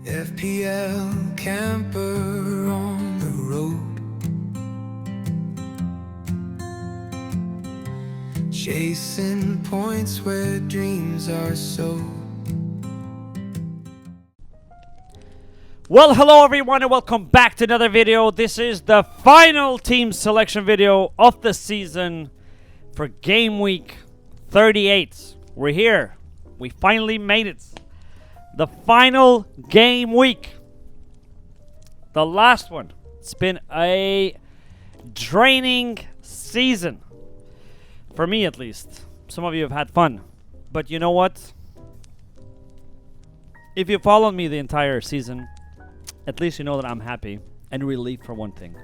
FPL camper on the road, chasing points where dreams are sold. Well, hello everyone and welcome back to another video. This is the final team selection video of the season for game week 38. We're here. We finally made it. The final game week. The last one. It's been a draining season. For me at least. Some of you have had fun. But you know what? If you followed me the entire season, at least you know that I'm happy and relieved for one thing.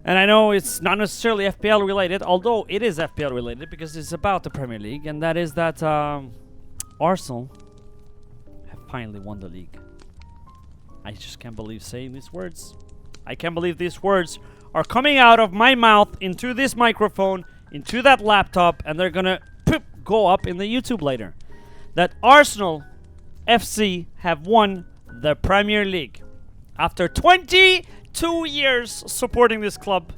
And I know it's not necessarily FPL related, although it is FPL related because it's about the Premier League, and that is that Arsenal have finally won the league. I just can't believe saying these words. I can't believe these words are coming out of my mouth into this microphone, into that laptop, and they're gonna go up in the YouTube later. That Arsenal FC have won the Premier League after 22 years supporting this club.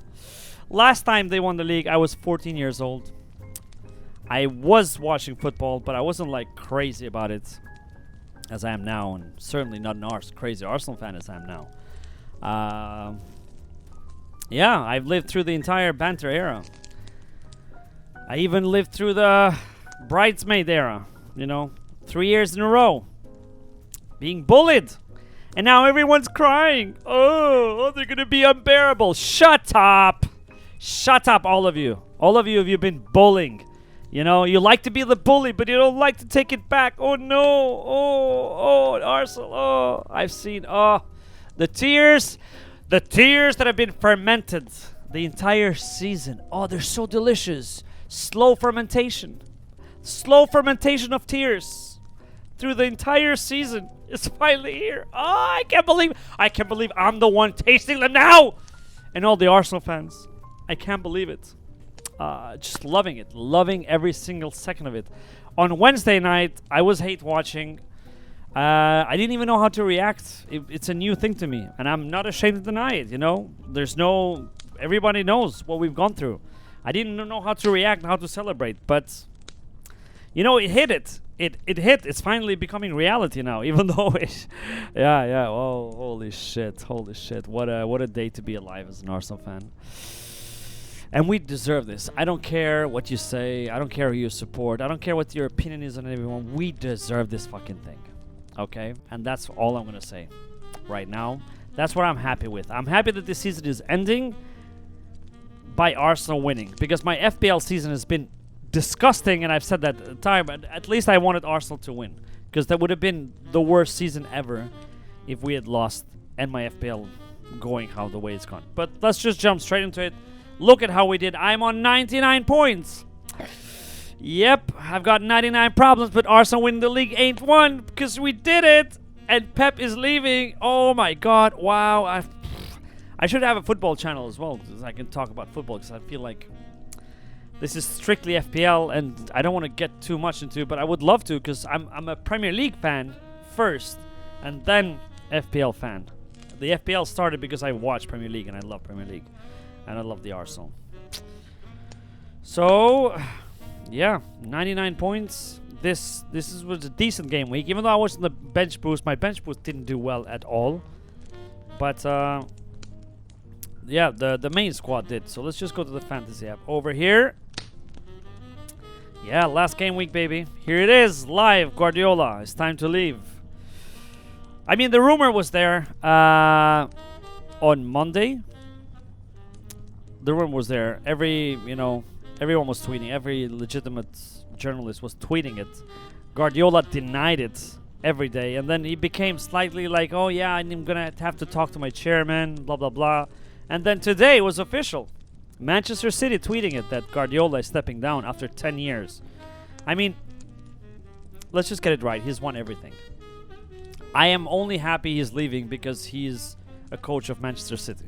Last time they won the league, I was 14 years old. I was watching football, but I wasn't like crazy about it as I am now, and certainly not an crazy Arsenal fan as I am now. Yeah, I've lived through the entire banter era. I even lived through the bridesmaid era, you know, 3 years in a row. Being bullied. And now everyone's crying. Oh, they're going to be unbearable. Shut up. Shut up, all of you. All of you have been bullying. You know, you like to be the bully, but you don't like to take it back. Oh, no. Oh, Arsenal. Oh, I've seen, the tears. The tears that have been fermented the entire season. Oh, they're so delicious. Slow fermentation. Slow fermentation of tears through the entire season. It's finally here. Oh, I can't believe I'm the one tasting them now. And all the Arsenal fans, I can't believe it. Just loving it, loving every single second of it. On Wednesday night, I was hate watching. I didn't even know how to react. It's a new thing to me, and I'm not ashamed to deny it. You know, everybody knows what we've gone through. I didn't know how to react and how to celebrate, but you know, it hit it. It hit. It's finally becoming reality now, even though it... Yeah. Oh, holy shit. What a day to be alive as an Arsenal fan. And we deserve this. I don't care what you say. I don't care who you support. I don't care what your opinion is on everyone. We deserve this fucking thing. Okay? And that's all I'm going to say right now. That's what I'm happy with. I'm happy that this season is ending by Arsenal winning, because my FPL season has been disgusting, and I've said that at the time, but at least I wanted Arsenal to win, because that would have been the worst season ever if we had lost and my FPL going how the way it's gone. But let's just jump straight into it. Look at how we did. I'm on 99 points. Yep, I've got 99 problems, but Arsenal winning the league ain't one, because we did it, and Pep is leaving. Oh my god, wow. I should have a football channel as well, because I can talk about football, because I feel like this is strictly FPL, and I don't want to get too much into it, but I would love to, because I'm a Premier League fan first, and then FPL fan. The FPL started because I watch Premier League, and I love Premier League, and I love the Arsenal. So, yeah, 99 points. This was a decent game week, even though I was in the bench boost. My bench boost didn't do well at all, but yeah, the main squad did. So let's just go to the fantasy app over here. Yeah, last game week, baby. Here it is, live. Guardiola, it's time to leave. I mean, the rumor was there on Monday. The rumor was there. Everyone was tweeting. Every legitimate journalist was tweeting it. Guardiola denied it every day, and then he became slightly like, oh yeah, I'm gonna have to talk to my chairman, blah blah blah. And then today was official. Manchester City tweeting it that Guardiola is stepping down after 10 years. I mean, let's just get it right. He's won everything. I am only happy he's leaving because he's a coach of Manchester City.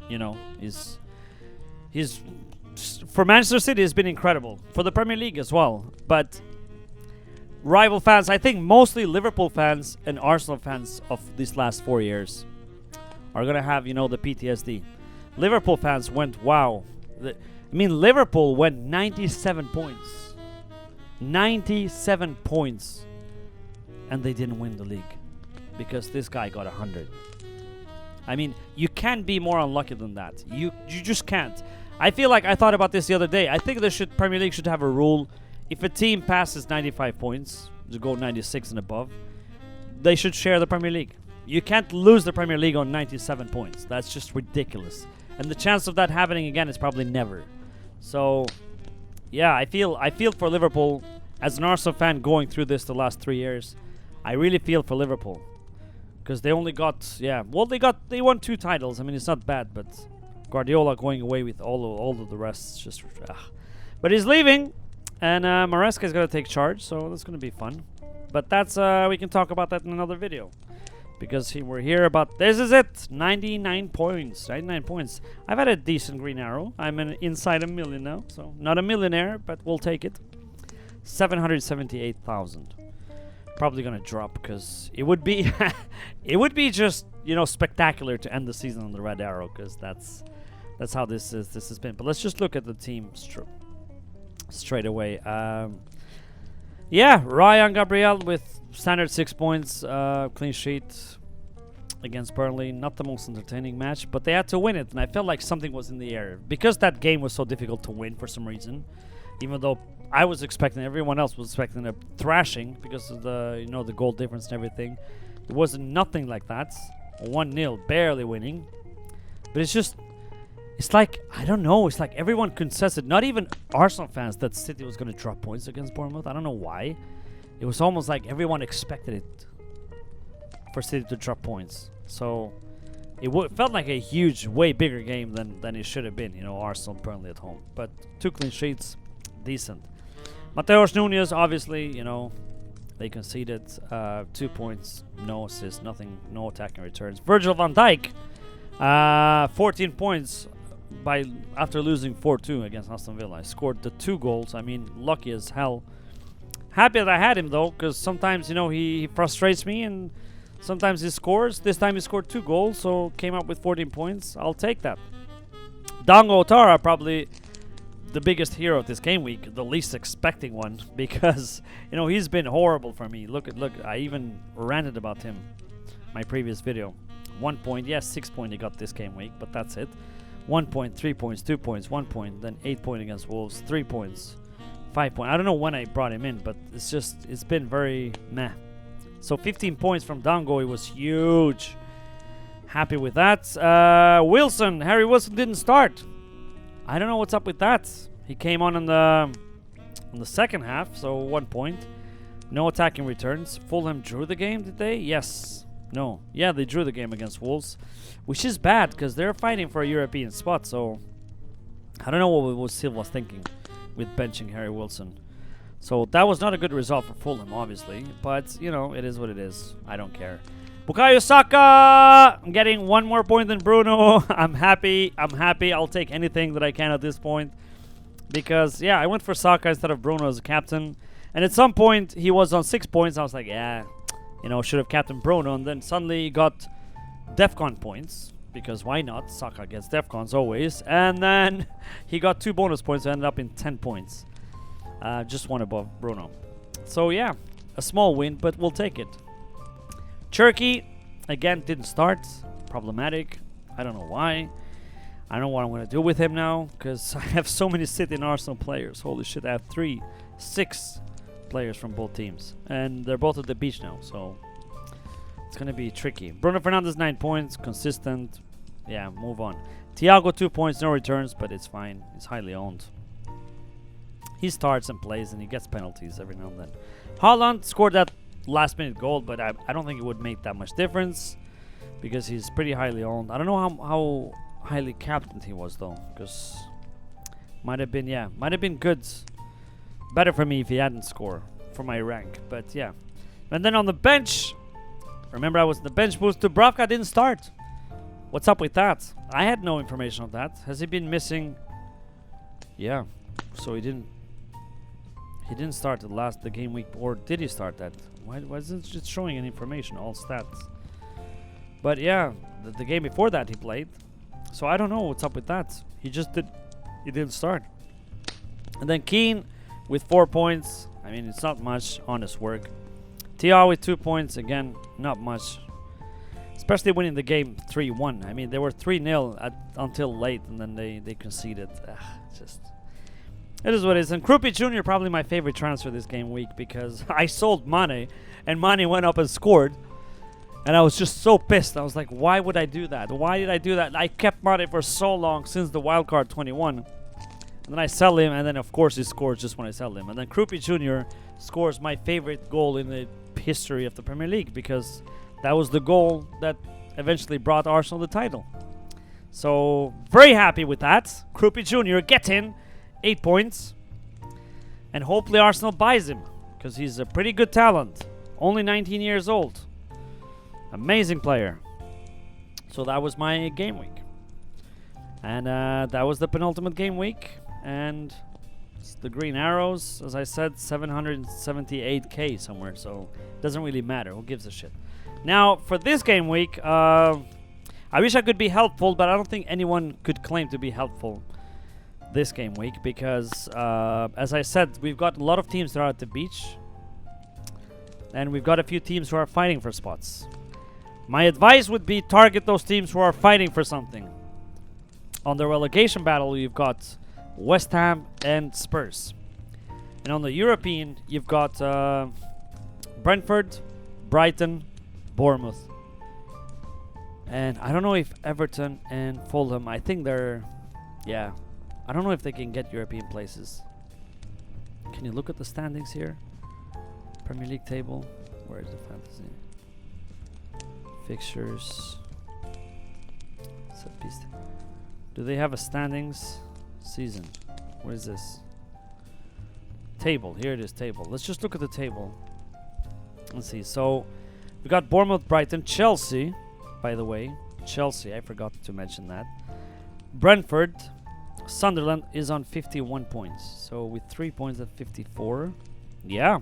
You know, he's for Manchester City has been incredible. For the Premier League as well. But rival fans, I think mostly Liverpool fans and Arsenal fans of these last 4 years are going to have, you know, the PTSD. Liverpool fans went, wow. I mean, Liverpool went 97 points. 97 points. And they didn't win the league. Because this guy got 100. I mean, you can't be more unlucky than that. You just can't. I feel like I thought about this the other day. I think Premier League should have a rule. If a team passes 95 points, to go 96 and above, they should share the Premier League. You can't lose the Premier League on 97 points. That's just ridiculous. And the chance of that happening again is probably never. So, yeah, I feel for Liverpool. As an Arsenal fan going through this the last 3 years, I really feel for Liverpool. Because they only got, they won 2 titles. I mean, it's not bad, but Guardiola going away with all of the rest is just, But he's leaving, and Maresca is going to take charge, so that's going to be fun. But that's, we can talk about that in another video. Because we're here about, this is it, 99 points, 99 points. I've had a decent green arrow. I'm inside a million now, so not a millionaire, but we'll take it. 778,000. Probably gonna drop because it would be it would be just, you know, spectacular to end the season on the red arrow, because that's how this has been. But let's just look at the team straight away. Yeah, Ryan Gabriel with standard 6 points, clean sheet against Burnley. Not the most entertaining match, but they had to win it, and I felt like something was in the air because that game was so difficult to win for some reason. Even though I was expecting, everyone else was expecting a thrashing because of the, you know, the goal difference and everything. It wasn't nothing like that. 1-0, barely winning. But it's just, it's like, I don't know, it's like everyone contested, not even Arsenal fans, that City was going to drop points against Bournemouth. I don't know why. It was almost like everyone expected it for City to drop points. So it felt like a huge, way bigger game than it should have been, you know, Arsenal Burnley at home. But 2 clean sheets, decent. Mateus Nunes, obviously, you know, they conceded 2 points, no assists, nothing, no attacking returns. Virgil van Dijk, 14 points after losing 4-2 against Aston Villa. I scored the 2 goals. I mean, lucky as hell. Happy that I had him though, because sometimes, you know, he frustrates me, and sometimes he scores. This time he scored 2 goals, so came up with 14 points. I'll take that. Dango Otara, probably the biggest hero of this game week, the least expecting one, because, you know, he's been horrible for me. Look, I even ranted about him my previous video. 1 point, yes, 6 point he got this game week, but that's it. 1 point, 3 points, 2 points, 1 point, then 8 point against Wolves, 3 points, 5 point. I don't know when I brought him in, but it's been very meh. So 15 points from Dango, it was huge. Happy with that. Harry Wilson didn't start. I don't know what's up with that. He came on the second half, so 1 point. No attacking returns. Fulham drew the game, did they? Yes. No. Yeah, they drew the game against Wolves, which is bad because they're fighting for a European spot. So I don't know what Silva was thinking with benching Harry Wilson. So that was not a good result for Fulham, obviously. But, you know, it is what it is. I don't care. Bukayo Saka! I'm getting 1 more point than Bruno. I'm happy. I'll take anything that I can at this point. Because, yeah, I went for Saka instead of Bruno as a captain. And at some point, he was on 6 points. I was like, yeah, you know, should have captained Bruno. And then suddenly he got DEFCON points. Because why not? Saka gets DEFCONs always. And then he got 2 bonus points and ended up in 10 points. Just 1 above Bruno. So, yeah, a small win, but we'll take it. Turkey, again, didn't start. Problematic. I don't know why. I don't know what I'm going to do with him now, because I have so many City and Arsenal players. Holy shit, I have 6 players from both teams. And they're both at the beach now, so it's going to be tricky. Bruno Fernandes, 9 points. Consistent. Yeah, move on. Thiago, 2 points. No returns, but it's fine. He's highly owned. He starts and plays, and he gets penalties every now and then. Haaland scored that last-minute goal, but I don't think it would make that much difference because he's pretty highly owned. I don't know how highly captained he was, though, because might have been good. Better for me if he hadn't scored for my rank, but yeah. And then on the bench, remember I was in the bench boost. Dubravka didn't start. What's up with that? I had no information on that. Has he been missing? Yeah, so he He didn't start the game week, or did he start that? Why isn't it just showing any information, all stats? But yeah, the game before that he played. So I don't know what's up with that. He didn't start. And then Keane with 4 points. I mean, it's not much, honest work. TR with 2 points, again, not much. Especially winning the game 3-1. I mean, they were 3-0 until late, and then they conceded. It is what it is. And Krupi Jr. probably my favorite transfer this game week, because I sold Mane, and Mane went up and scored. And I was just so pissed. I was like, why would I do that? Why did I do that? I kept Mane for so long since the wildcard 21. And then I sell him, and then of course he scores just when I sell him. And then Krupi Jr. scores my favorite goal in the history of the Premier League, because that was the goal that eventually brought Arsenal the title. So, very happy with that. Krupi Jr. get in 8 points. And hopefully Arsenal buys him, because he's a pretty good talent. Only 19 years old. Amazing player. So that was my game week. And that was the penultimate game week. And the green arrows, as I said, 778k somewhere. So it doesn't really matter. Who gives a shit? Now, for this game week, I wish I could be helpful, but I don't think anyone could claim to be helpful this game week, because, as I said, we've got a lot of teams that are at the beach. And we've got a few teams who are fighting for spots. My advice would be target those teams who are fighting for something. On the relegation battle, you've got West Ham and Spurs. And on the European, you've got Brentford, Brighton, Bournemouth. And I don't know if Everton and Fulham, I think they're... Yeah. I don't know if they can get European places. Can you look at the standings here? Premier League table. Where is the fantasy? Fixtures. Do they have a standings season? What is this? Table. Here it is, table. Let's just look at the table. Let's see. So, we got Bournemouth, Brighton, Chelsea, by the way. Chelsea, I forgot to mention that. Brentford, Sunderland is on 51 points. So, with 3 points at 54. Yeah.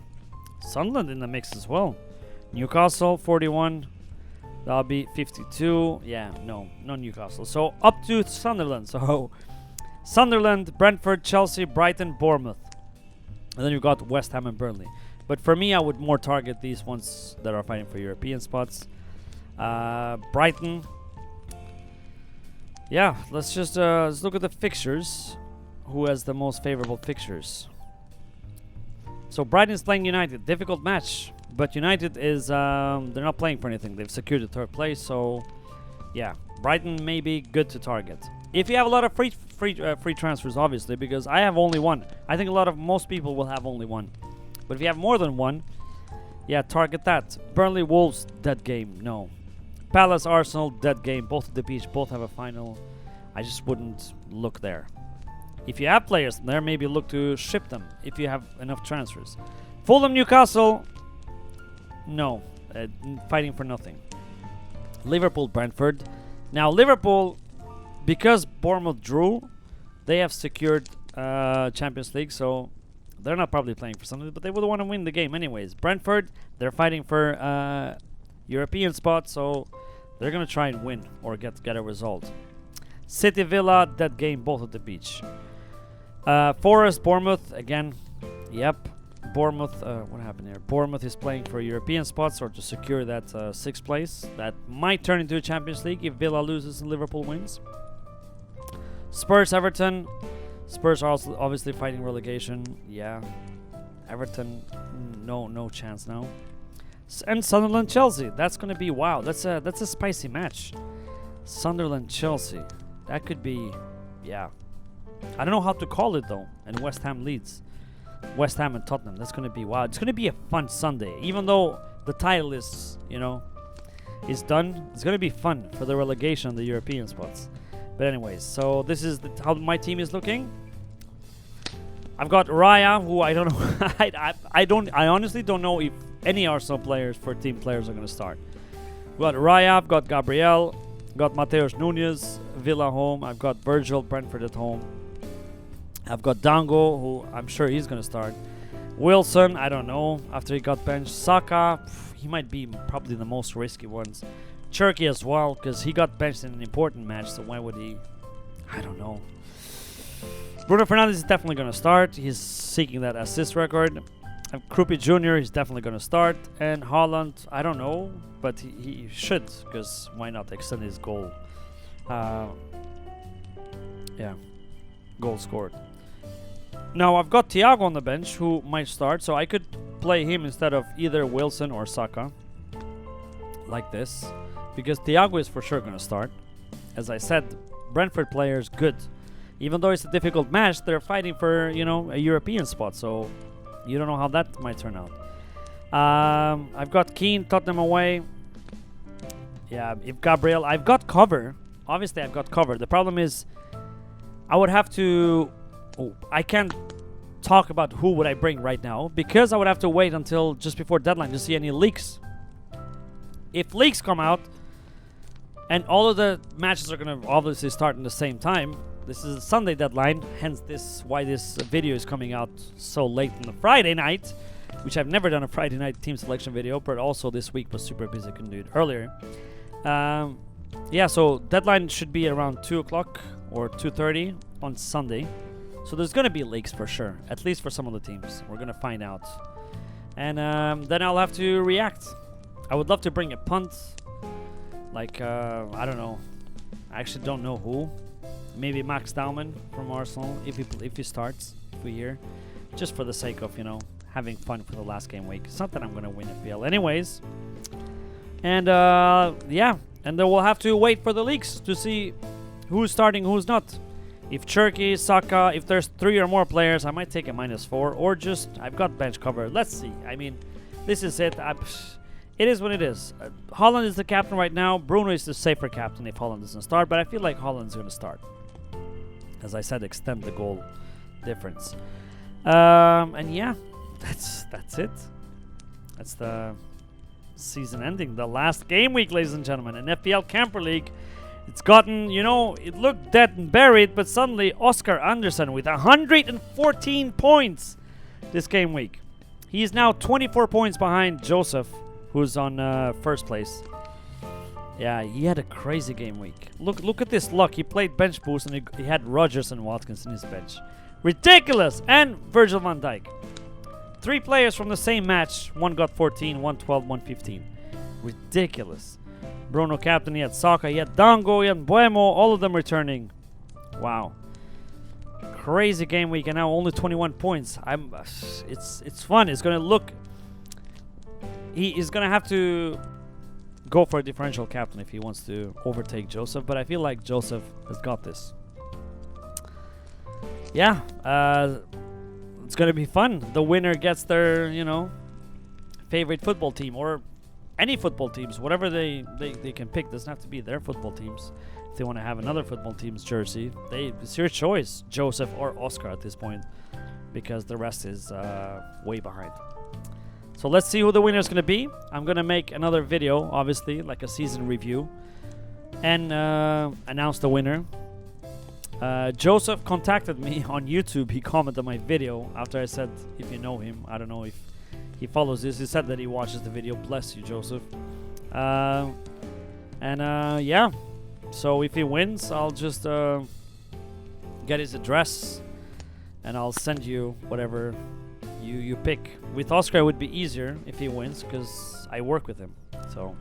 Sunderland in the mix as well. Newcastle, 41. That'll be 52. Yeah, no Newcastle. So up to Sunderland. So Sunderland, Brentford, Chelsea, Brighton, Bournemouth. And then you've got West Ham and Burnley. But for me, I would more target these ones that are fighting for European spots. Brighton. Yeah, let's just let's look at the fixtures. Who has the most favorable fixtures? So Brighton's playing United. Difficult match. But United is, they're not playing for anything. They've secured the third place, so yeah, Brighton may be good to target. If you have a lot of free transfers, obviously, because I have only one. I think most people will have only one. But if you have more than one, yeah, target that. Burnley, Wolves, dead game, no. Palace, Arsenal, dead game. Both at the beach, both have a final. I just wouldn't look there. If you have players there, maybe look to ship them if you have enough transfers. Fulham, Newcastle. No, fighting for nothing. Liverpool, Brentford. Now, Liverpool, because Bournemouth drew, they have secured Champions League, so they're not probably playing for something, but they would want to win the game anyways. Brentford, they're fighting for European spot, so they're going to try and win or get a result. City, Villa, that game, both at the beach. Forest, Bournemouth, again, yep. Bournemouth, what happened here? Bournemouth is playing for European spots or to secure that 6th place. That might turn into a Champions League if Villa loses and Liverpool wins. Spurs, Everton. Spurs are also obviously fighting relegation. Yeah. Everton, no chance now. And Sunderland, Chelsea. That's going to be, wow, that's a spicy match. Sunderland, Chelsea. That could be, yeah. I don't know how to call it though. And West Ham Leeds. West Ham and Tottenham. That's going to be, wow. It's going to be a fun Sunday. Even though the title is, is done, it's going to be fun for the relegation of the European spots. But anyways, so this is how my team is looking. I've got Raya, who I don't know. I honestly don't know if any Arsenal players for team players are going to start. We've got Raya, I've got Gabriel, got Mateus Nunes, Villa home. I've got Virgil, Brentford at home. I've got Dango, who I'm sure he's going to start. Wilson, I don't know. After he got benched, Saka, he might be probably the most risky ones. Turkey as well, because he got benched in an important match. So why would he? I don't know. Bruno Fernandes is definitely going to start. He's seeking that assist record. And Krupi Jr. is definitely going to start. And Haaland, I don't know, but he should, because why not extend his goal? Yeah, goal scored. Now I've got Thiago on the bench, who might start, so I could play him instead of either Wilson or Saka, like this, because Thiago is for sure going to start. As I said, Brentford players good. Even though it's a difficult match, they're fighting for, you know, a European spot, so you don't know how that might turn out. I've got Keane, Tottenham away. Yeah, if Gabriel, I've got cover. Obviously, I've got cover. The problem is, I would have to... Oh, I can't talk about who would I bring right now, because I would have to wait until just before deadline to see any leaks. If leaks come out, and all of the matches are going to obviously start in the same time, this is a Sunday deadline, hence why this video is coming out so late on the Friday night, which I've never done a Friday night team selection video, but also this week was super busy, couldn't do it earlier. Yeah, so deadline should be around 2 o'clock or 2:30 on Sunday. So there's going to be leaks for sure, at least for some of the teams. We're going to find out. And then I'll have to react. I would love to bring a punt. Like, I don't know. I actually don't know who. Maybe Max Dowman from Arsenal, if he starts, if we hear. Just for the sake of, you know, having fun for the last game week. It's not that I'm going to win FPL anyways. And, yeah. And then we'll have to wait for the leaks to see who's starting, who's not. If Turkey, Saka, if there's 3 or more players, I might take a -4. Or just, I've got bench cover. Let's see. I mean, this is it. It is what it is. Haaland is the captain right now. Bruno is the safer captain if Haaland doesn't start. But I feel like Haaland's going to start. As I said, extend the goal difference. And yeah, that's it. That's the season ending. The last game week, ladies and gentlemen. In FPL Camper League. It's gotten, you know, it looked dead and buried, but suddenly Oscar Anderson with 114 points this game week. He is now 24 points behind Joseph, who's on first place. Yeah, he had a crazy game week. Look at this luck. He played bench boost and he had Rodgers and Watkins in his bench. Ridiculous! And Virgil van Dijk. 3 players from the same match. One got 14, one 12, one 15. Ridiculous. Bruno captain, he had Saka, he had Dango, he had Buemo, all of them returning. Wow. Crazy game week, and now only 21 points. It's fun. It's going to look... He is going to have to go for a differential captain if he wants to overtake Joseph, but I feel like Joseph has got this. Yeah, it's going to be fun. The winner gets their, you know, favorite football team, or any football teams, whatever they can pick. Doesn't have to be their football teams. If they want to have another football team's jersey, it's your choice, Joseph or Oscar at this point, because the rest is way behind. So let's see who the winner is going to be. I'm going to make another video, obviously, like a season review, and announce the winner. Joseph contacted me on YouTube. He commented on my video after I said, if you know him, I don't know if he follows this. He said that he watches the video. Bless you, Joseph. Yeah. So if he wins, I'll just get his address, and I'll send you whatever you pick. With Oscar, it would be easier if he wins, because I work with him. So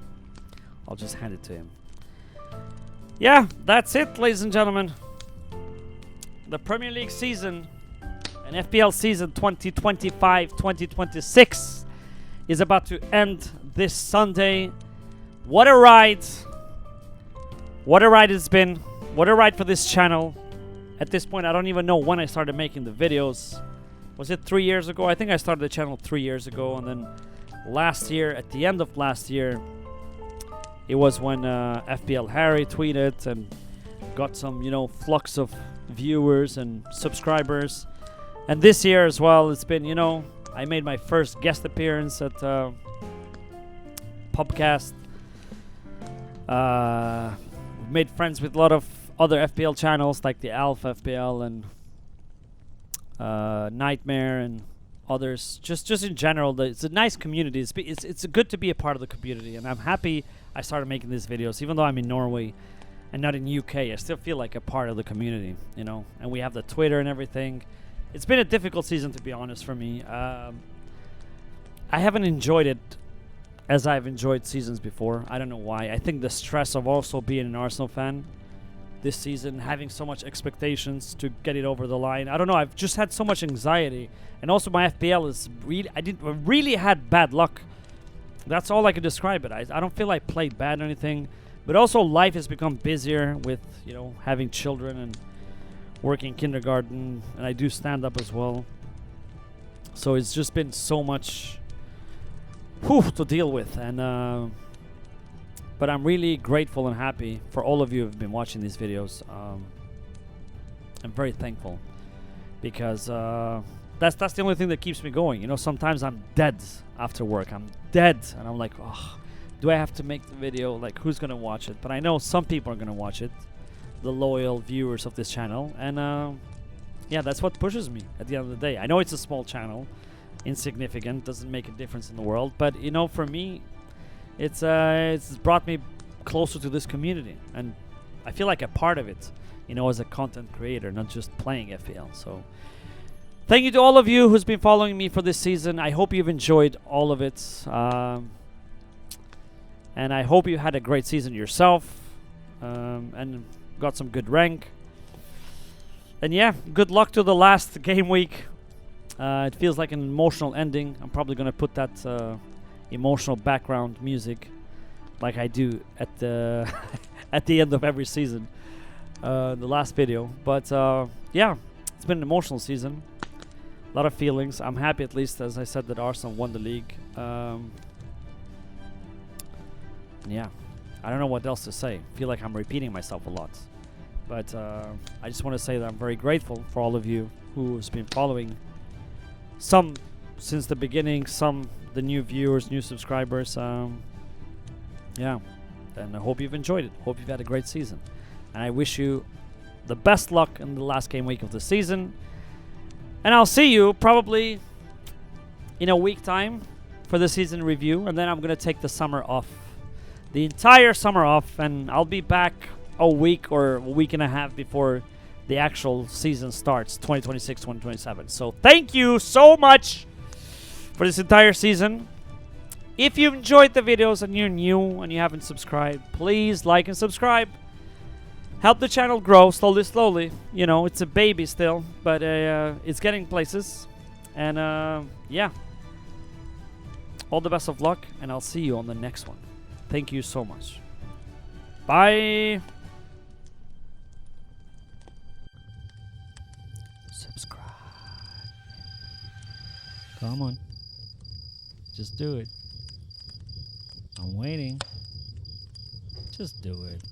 I'll just hand it to him. Yeah, that's it, ladies and gentlemen. The Premier League season and FPL season 2025-2026 is about to end this Sunday. What a ride. What a ride it's been. What a ride for this channel. At this point, I don't even know when I started making the videos. Was it 3 years ago? I think I started the channel 3 years ago. And then last year, at the end of last year, it was when FPL Harry tweeted and got some, you know, flux of viewers and subscribers. And this year as well, it's been, you know, I made my first guest appearance at Pubcast. Made friends with a lot of other FPL channels like the Alpha FPL and Nightmare and others. Just in general, it's a nice community. It's good to be a part of the community, and I'm happy I started making these videos. Even though I'm in Norway and not in UK, I still feel like a part of the community, you know. And we have the Twitter and everything. It's been a difficult season, to be honest, for me. I haven't enjoyed it as I've enjoyed seasons before. I don't know why. I think the stress of also being an Arsenal fan this season, having so much expectations to get it over the line. I don't know. I've just had so much anxiety, and also my FPL is really. I really had bad luck. That's all I could describe it. I don't feel I played bad or anything, but also life has become busier with, you know, having children and working kindergarten, and I do stand up as well. So it's just been so much to deal with, and but I'm really grateful and happy for all of you who've been watching these videos. I'm very thankful because that's the only thing that keeps me going. You know, sometimes I'm dead after work. I'm dead, and I'm like, oh, do I have to make the video? Like, who's gonna watch it? But I know some people are gonna watch it, the loyal viewers of this channel, and yeah, that's what pushes me at the end of the day. I know it's a small channel, insignificant, doesn't make a difference in the world, but you know, for me, it's brought me closer to this community, and I feel like a part of it, you know, as a content creator, not just playing FPL. So thank you to all of you who's been following me for this season. I hope you've enjoyed all of it, and I hope you had a great season yourself, and got some good rank. And yeah, good luck to the last game week. It feels like an emotional ending. I'm probably gonna put that emotional background music, like I do at the at the end of every season, the last video. But yeah, it's been an emotional season. A lot of feelings. I'm happy, at least, as I said, that Arsenal won the league. Yeah, I don't know what else to say. I feel like I'm repeating myself a lot. But I just want to say that I'm very grateful for all of you who's been following. Some since the beginning, some the new viewers, new subscribers. Yeah, and I hope you've enjoyed it. Hope you've had a great season. And I wish you the best luck in the last game week of the season. And I'll see you probably in a week time for the season review. And then I'm going to take the summer off. The entire summer off. And I'll be back a week or a week and a half before the actual season starts, 2026-2027. So thank you so much for this entire season. If you've enjoyed the videos and you're new and you haven't subscribed, please like and subscribe. Help the channel grow slowly. You know, it's a baby still, but it's getting places. And yeah, all the best of luck, and I'll see you on the next one. Thank you so much. Bye. Subscribe. Come on. Just do it. I'm waiting. Just do it.